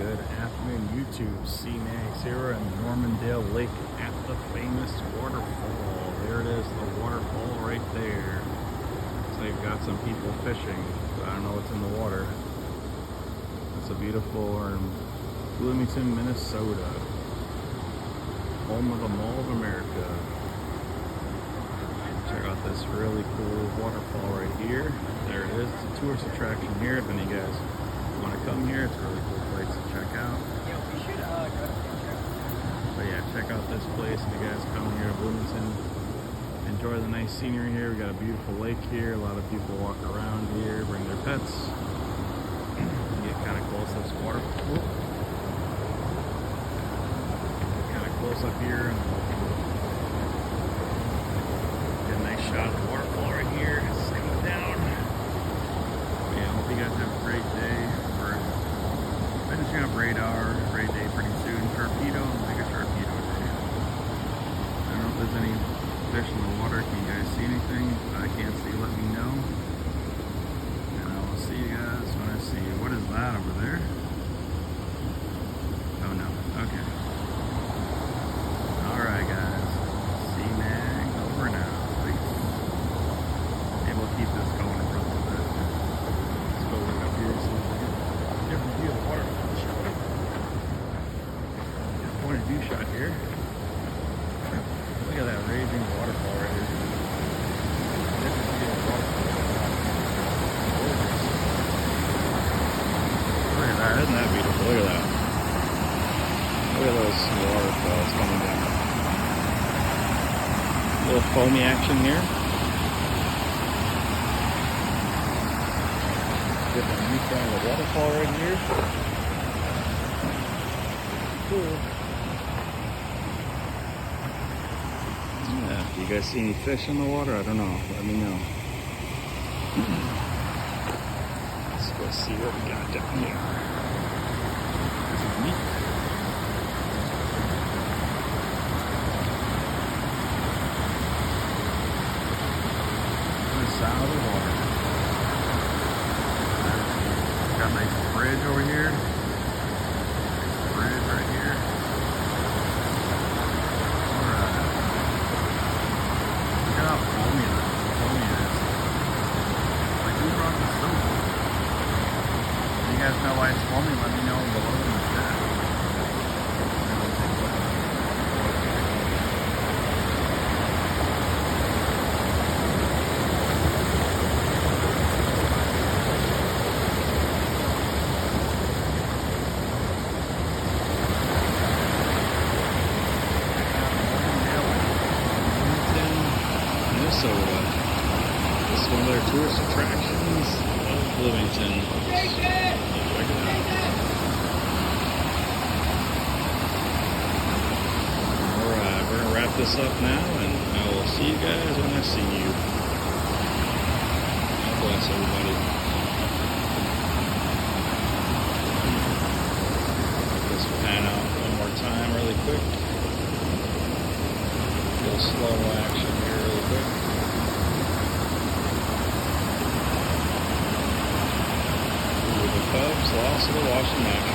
Good afternoon, YouTube. CNAX here in Normandale Lake at the famous waterfall. There it is, the waterfall right there. So they've got some people fishing. I don't know what's in the water. It's a beautiful Bloomington, Minnesota, home of the Mall of America. Check out this really cool waterfall right here. There it is. It's a tourist attraction here. If any of you guys want to come here, it's a really cool place to check out. Yeah, we should go to the picture. But yeah, check out this place if you guys come here to Bloomington. Enjoy the nice scenery here. We got a beautiful lake here. A lot of people walk around here, bring their pets. Get kind of close to this waterfall. Kind of close up here and get a nice shot of the waterfall right here. It's going down. Yeah, I hope you guys have a great day. We're finishing up radar. Great day pretty soon. Sharpedo, like a Sharpedo day. I don't know if there's any fish in the water. Can you guys see anything? If I can't see, let me know. And I will see you guys when I see you. What is that over there? Oh no. Okay. Alright guys. CNAG over now. Peace. Maybe we'll keep this going for a little bit. Let's go look up here so we can get a different view of the waterfall. Get a point of view shot here. Look at that raging waterfall right here. Different view of the waterfall. Look at that, isn't that beautiful? Look at that. Look at those waterfalls coming down. A little foamy action here. Different view from the waterfall right here. Cool. Yeah, do you guys see any fish in the water? I don't know. Let me know. Let's go see what we got down here. This is neat. The sound of the water. Got a nice bridge over here. Bridge right here. Alright. Look at how foamy it is. Like, who brought the soap? If you guys know why it's foamy, let me know below in the chat. Minnesota. This is one of their tourist attractions of Bloomington. Check it out. Alright, we're going to wrap this up now, and I will see you guys when I see you. God bless everybody. Let's pan out one more time really quick. A little slow action here really quick. The Cubs lost to the Washington Nationals.